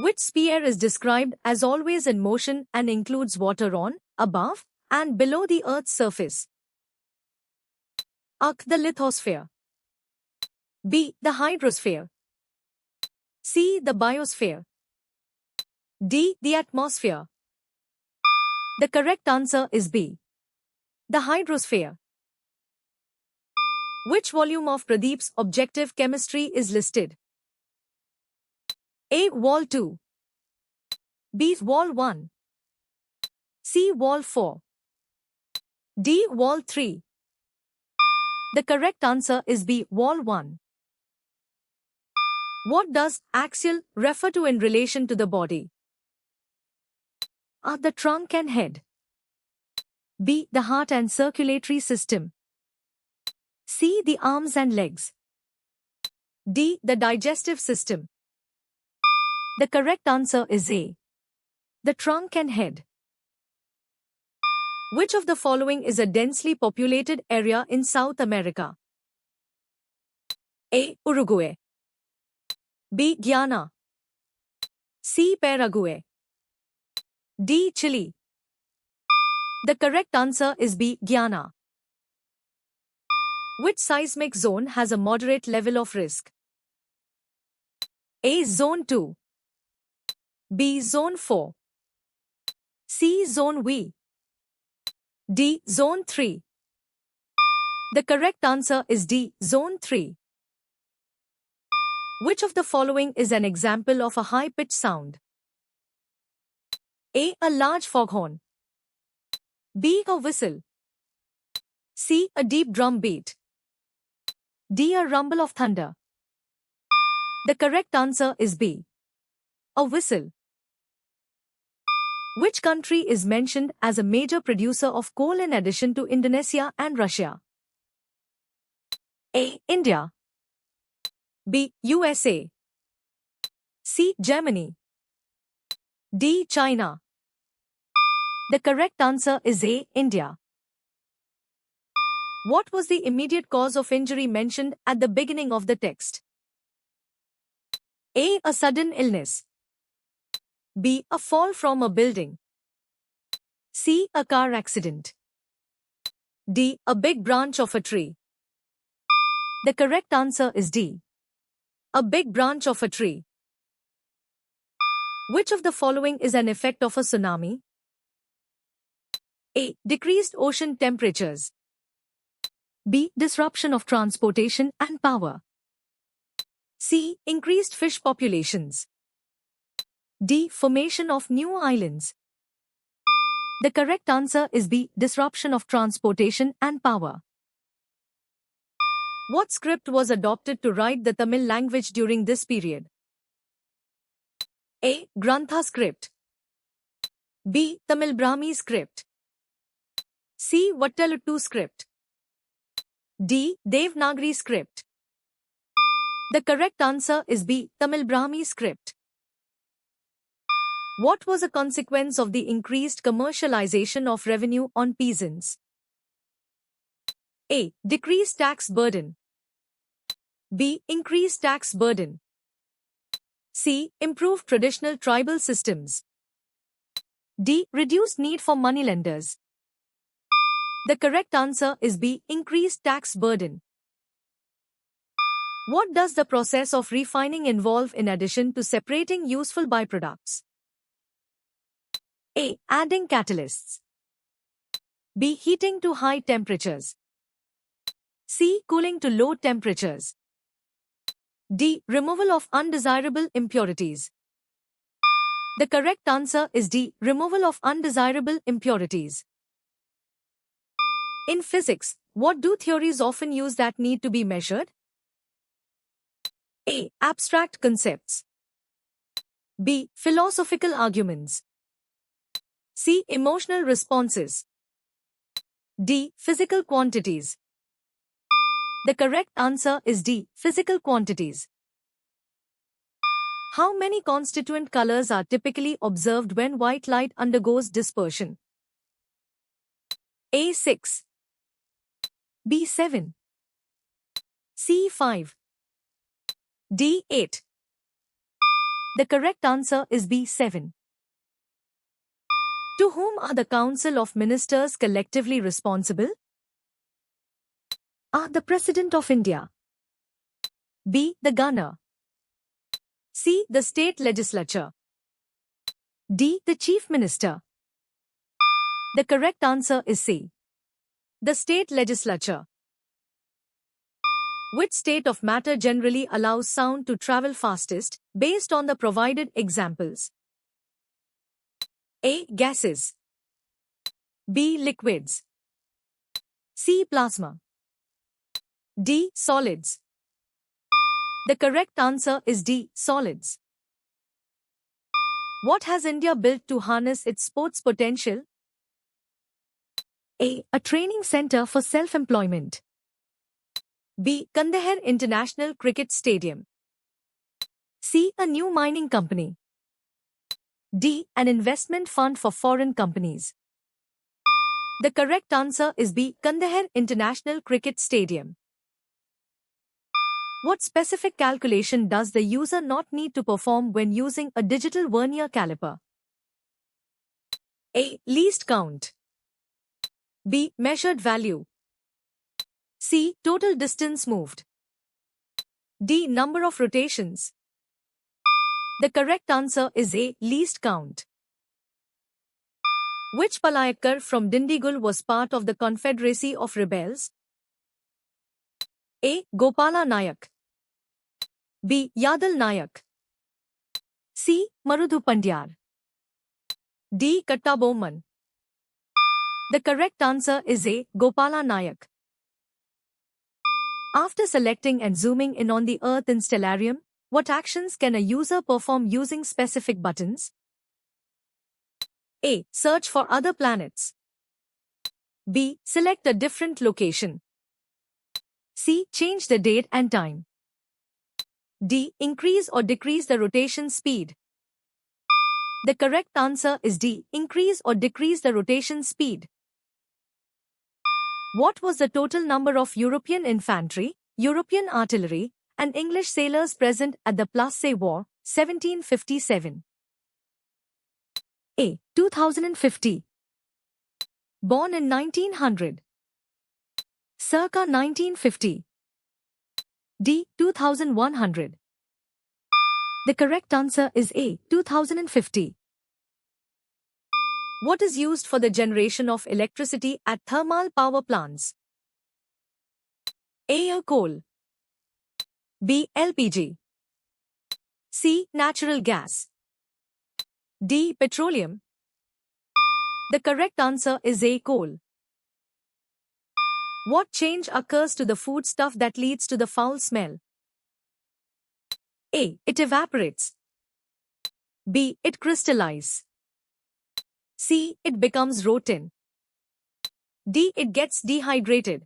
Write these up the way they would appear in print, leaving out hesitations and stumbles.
Which sphere is described as always in motion and includes water on, above, and below the Earth's surface? A. The lithosphere. B. The hydrosphere. C. The biosphere. D. The atmosphere. The correct answer is B. The hydrosphere. Which volume of Pradeep's objective chemistry is listed? A. Wall 2. B. Wall 1. C. Wall 4. D. Wall 3. The correct answer is B. Wall 1. What does axial refer to in relation to the body? A. The trunk and head. B. The heart and circulatory system. C. The arms and legs. D. The digestive system. The correct answer is A. The trunk and head. Which of the following is a densely populated area in South America? A. Uruguay. B. Guyana. C. Paraguay. D. Chile. The correct answer is B. Guyana. Which seismic zone has a moderate level of risk? A. Zone 2. B. Zone 4. C. Zone V. D. Zone 3. The correct answer is D. Zone 3. Which of the following is an example of a high-pitched sound? A. A large foghorn. B. A whistle. C. A deep drum beat. D. A rumble of thunder. The correct answer is B. A whistle. Which country is mentioned as a major producer of coal in addition to Indonesia and Russia? A. India. B. USA. C. Germany. D. China. The correct answer is A. India. What was the immediate cause of injury mentioned at the beginning of the text? A. A sudden illness. B. A fall from a building. C. A car accident. D. A big branch of a tree. The correct answer is D. A big branch of a tree. Which of the following is an effect of a tsunami? A. Decreased ocean temperatures. B. Disruption of transportation and power. C. Increased fish populations. D. Formation of new islands. The correct answer is B. Disruption of transportation and power. What script was adopted to write the Tamil language during this period? A. Grantha script. B. Tamil Brahmi script. C. Vatteluttu script. D. Devanagari script. The correct answer is B. Tamil Brahmi script. What was a consequence of the increased commercialization of revenue on peasants? A. Decreased tax burden. B. Increased tax burden. C. Improved traditional tribal systems. D. Reduced need for moneylenders. The correct answer is B. Increased tax burden. What does the process of refining involve in addition to separating useful byproducts? A. Adding catalysts. B. Heating to high temperatures. C. Cooling to low temperatures. D. Removal of undesirable impurities. The correct answer is D. Removal of undesirable impurities. In physics, what do theories often use that need to be measured? A. Abstract concepts. B. Philosophical arguments. C. Emotional responses. D. Physical quantities. The correct answer is D. Physical quantities. How many constituent colors are typically observed when white light undergoes dispersion? A. 6. B. 7. C. 5. D. 8. The correct answer is B. 7. To whom are the Council of Ministers collectively responsible? A. The President of India. B. The Governor. C. The State Legislature. D. The Chief Minister. The correct answer is C. The State Legislature. Which state of matter generally allows sound to travel fastest, based on the provided examples? A. Gases. B. Liquids. C. Plasma. D. Solids. The correct answer is D. Solids. What has India built to harness its sports potential? A. A training center for self-employment. B. Kandahar International Cricket Stadium. C. A new mining company. D. An investment fund for foreign companies. The correct answer is B. Kandahar International Cricket Stadium. What specific calculation does the user not need to perform when using a digital vernier caliper? A. Least count. B. Measured value. C. Total distance moved. D. Number of rotations. The correct answer is A. Least count. Which Palayakkar from Dindigul was part of the Confederacy of Rebels? A. Gopala Nayak. B. Yadal Nayak. C. Marudhu Pandyar. D. Kattabomman. The correct answer is A. Gopala Nayak. After selecting and zooming in on the Earth in Stellarium, what actions can a user perform using specific buttons? A. Search for other planets. B. Select a different location. C. Change the date and time. D. Increase or decrease the rotation speed. The correct answer is D. Increase or decrease the rotation speed. What was the total number of European infantry, European artillery, and English sailors present at the Plassey War, 1757? A. 2050. Born in 1900. Circa 1950. D. 2100. The correct answer is A. 2050. What is used for the generation of electricity at thermal power plants? A. Coal. B. LPG. C. Natural gas. D. Petroleum. The correct answer is A. Coal. What change occurs to the foodstuff that leads to the foul smell? A. It evaporates. B. It crystallizes. C. It becomes rotten. D. It gets dehydrated.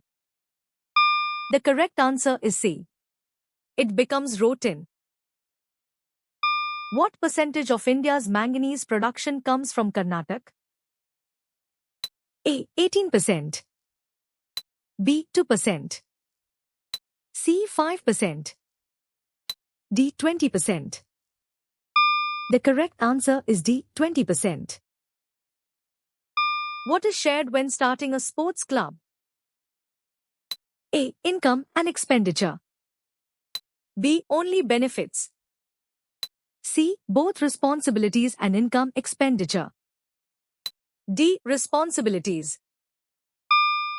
The correct answer is C. It becomes rotten. What percentage of India's manganese production comes from Karnataka? A. 18%. B. 2%. C. 5%. D. 20%. The correct answer is D. 20%. What is shared when starting a sports club? A. Income and expenditure. B. Only benefits. C. Both responsibilities and income expenditure. D. Responsibilities.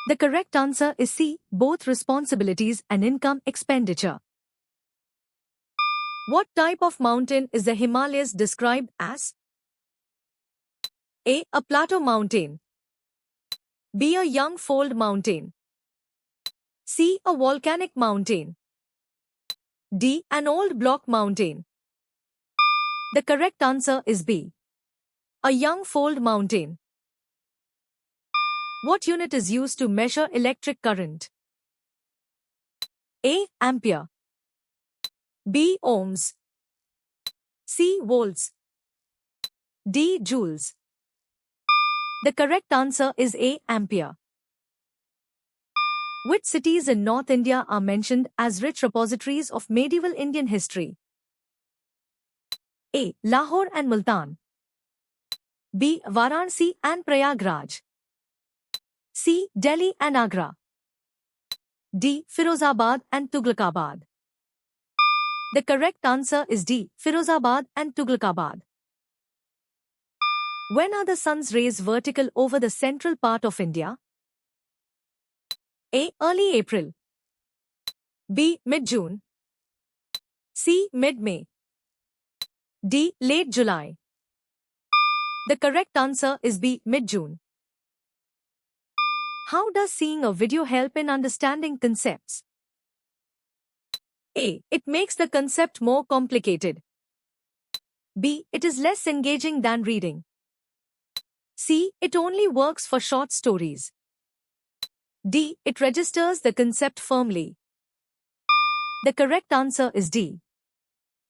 The correct answer is C. Both responsibilities and income expenditure. What type of mountain is the Himalayas described as? A. A plateau mountain. B. A young fold mountain. C. A volcanic mountain. D. An old block mountain. The correct answer is B. A young fold mountain. What unit is used to measure electric current? A. Ampere. B. Ohms. C. Volts. D. Joules. The correct answer is A. Ampere. Which cities in North India are mentioned as rich repositories of medieval Indian history? A. Lahore and Multan. B. Varanasi and Prayagraj. C. Delhi and Agra. D. Firozabad and Tughlaqabad. The correct answer is D. Firozabad and Tughlaqabad. When are the sun's rays vertical over the central part of India? A. Early April. B. Mid-June. C. Mid-May. D. Late July. The correct answer is B. Mid-June. How does seeing a video help in understanding concepts? A. It makes the concept more complicated. B. It is less engaging than reading. C. It only works for short stories. D. It registers the concept firmly. The correct answer is D.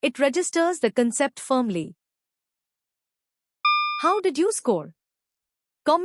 It registers the concept firmly. How did you score?